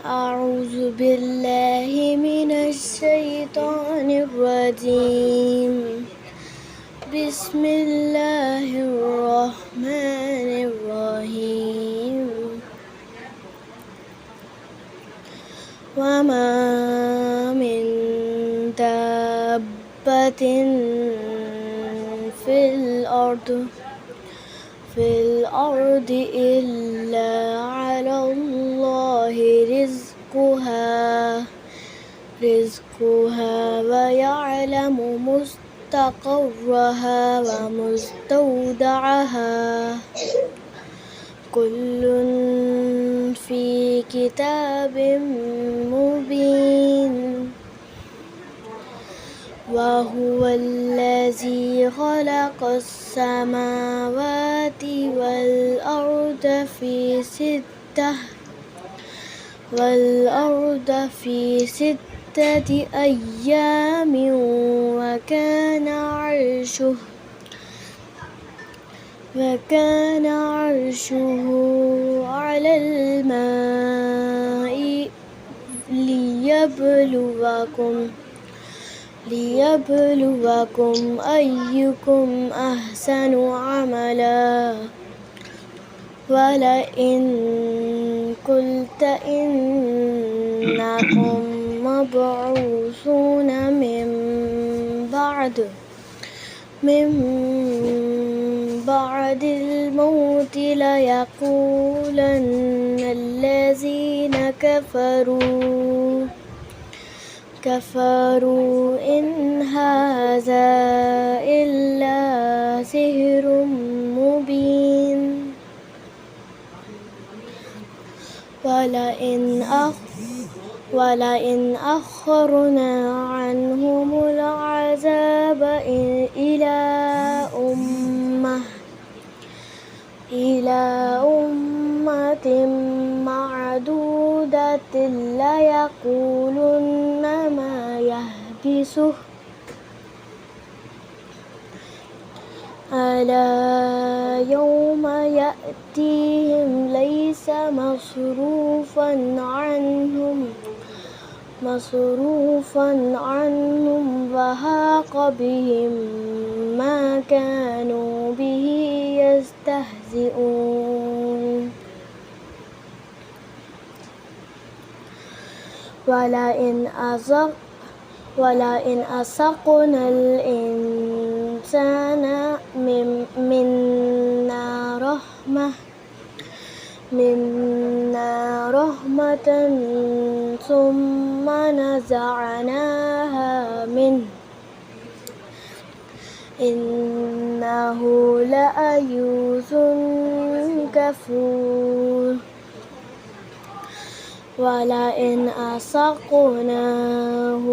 أعوذ بالله من الشيطان الرجيم. بسم الله الرحمن الرحيم. وما من دابة في الأرض إلا على الله رزقها ويعلم مستقرها ومستودعها كل في كتاب مبين. وهو الذي خلق السماوات والأرض في ستة أيام وكان عرشه على الماء ليبلوكم أيكم أحسن عملا. ولئن قلت إنكم مبعوثون من بعد الموت ليقولن الذين كفروا إن هذا إلا سحر مبين. ولئن أخرنا عنهم العذاب إلى أمة معدودة ليقولن ما يحبسه ألا يوم يأتيهم ليس مصروفا عنهم وحاق بهم ما كانوا به يستهزئون. ولئن أذقنا الإنسان منا رحمة ثم نزعناها منه إنه ليئوس كفور. ولئن أذقناه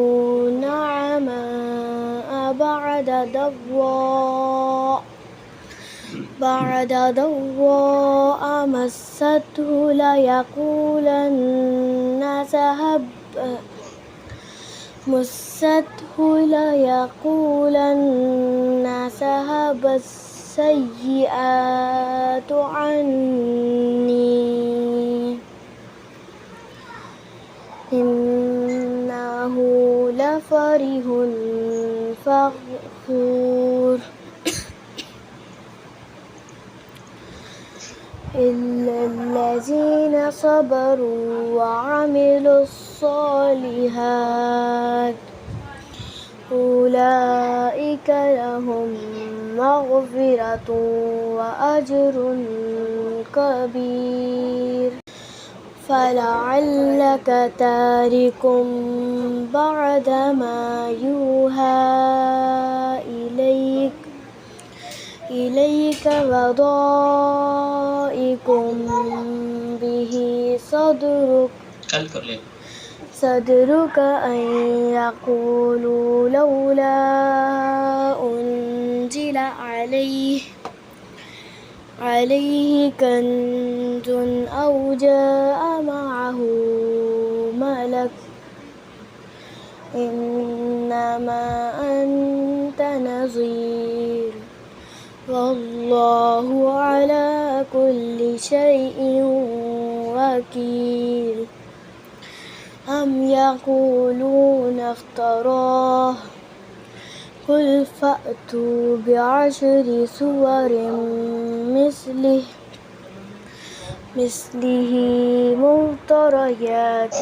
نعماء بعد ضراء مسته ليقولن ذهب السيئات عني إنه لفرح فخور. إلا الذين صبروا وعملوا الصالحات أولئك لهم مغفرة وأجر كبير. فلعلك تارك بعد ما يوحى إليك وضائق به صدرك أن يقولوا لولا أنزل عليه كنز أو جاء معه ملك إنما أنت نذير والله على كل شيء وكيل. أم يقولون افتراه قل فأتوا بعشر سور مثله مفتريات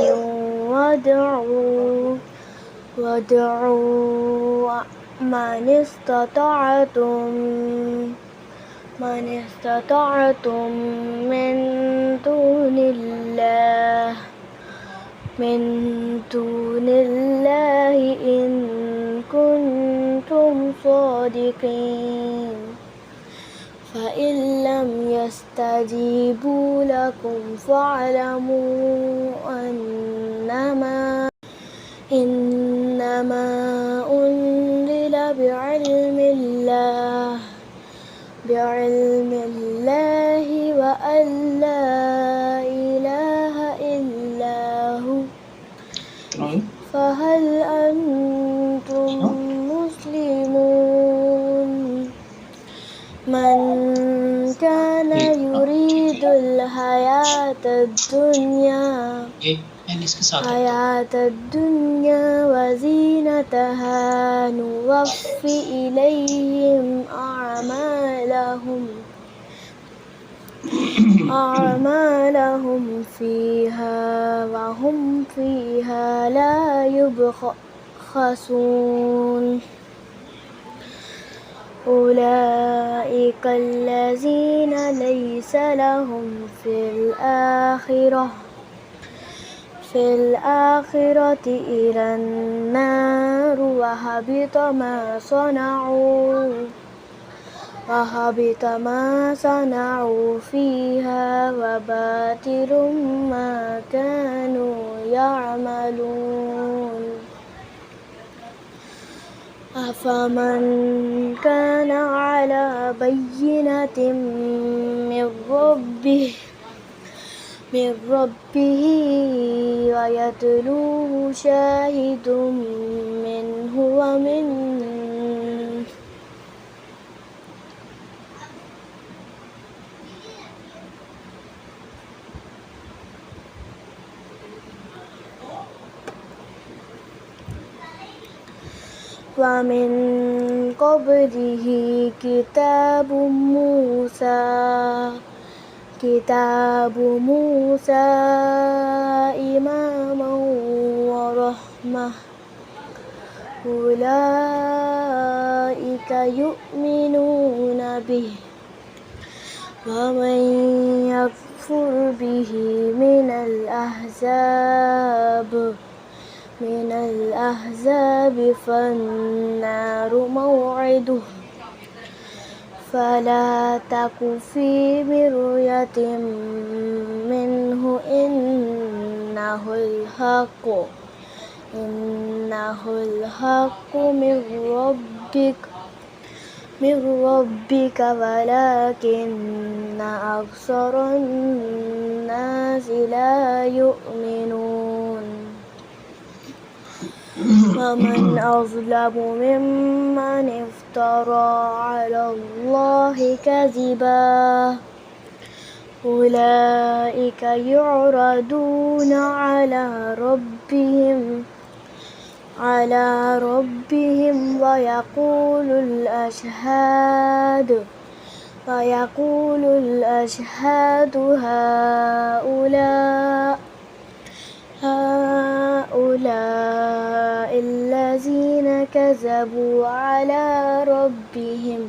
وادعوا من استطعتم من دون الله إن كنتم صادقين فإن لم يستجيبوا لكم فاعلموا إنما أنزل بعلم الله وأن لا إله إلا هو فهل أنتم مسلمون من كان يريد الحياة الدنيا وزينتها نوفي إليهم أعمالهم فيها وهم فيها لا يبخسون أولئك الذين ليس لهم في الآخرة إلا النار وهبط ما صنعوا فيها وباطل ما كانوا يعملون أفمن كان على بينة من ربه ويتلوه شاهد منه ومن قبله كتاب موسى إماما ورحمة أولئك يؤمنون به ومن يكفر به من الأحزاب فالنار موعده فلا تك في مرية منه إنه الحق من ربك ولكن أكثر الناس لا يؤمنون ومن أظلم ممن افترى على الله كذبا أولئك يعرضون على ربهم ويقول الأشهاد هؤلاء الذين كذبوا على ربهم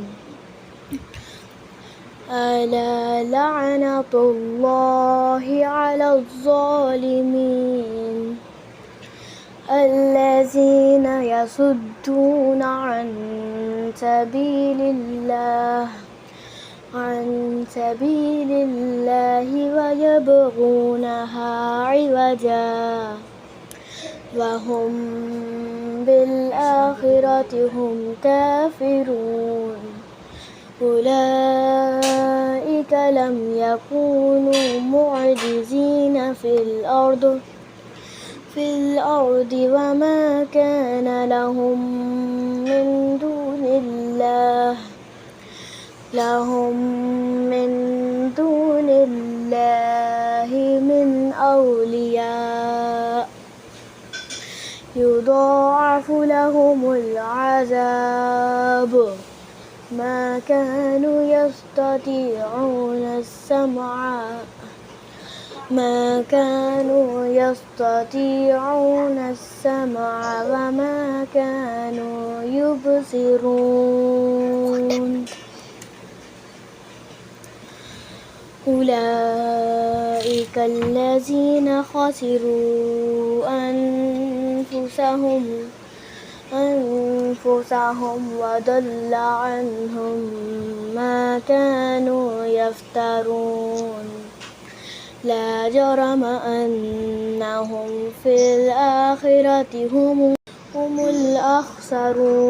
ألا لعنة الله على الظالمين الذين يصدون عن سبيل الله ويبغونها عوجا وهم بالآخرة هم كافرون أولئك لم يكونوا معجزين في الأرض وما كان لهم من دون الله من أولياء يضاعف لهم العذاب ما كانوا يستطيعون السمع وما كانوا يبصرون أولئك الذين خسروا أنفسهم وضل عنهم ما كانوا يفترون لا جرم أنهم في الآخرة هم الأخسرون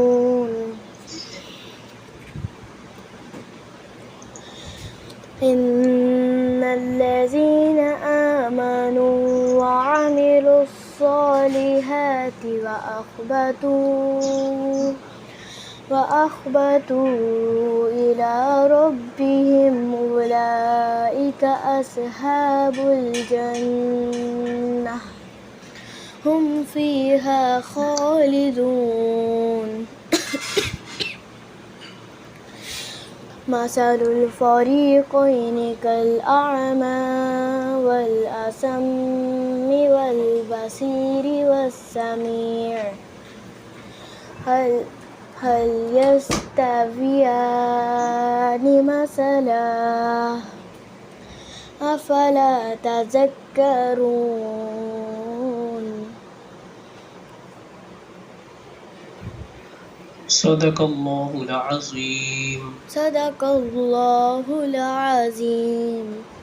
إن الذين آمنوا وعملوا الصالحات وأخبتوا إلى ربهم أولئك أصحاب الجنة هم فيها خالدون مثل الفريقين كالأعمى والأصم والبصير والسميع هل يستويان مثلا أفلا تذكرون صدق الله العظيم. صدق الله العظيم.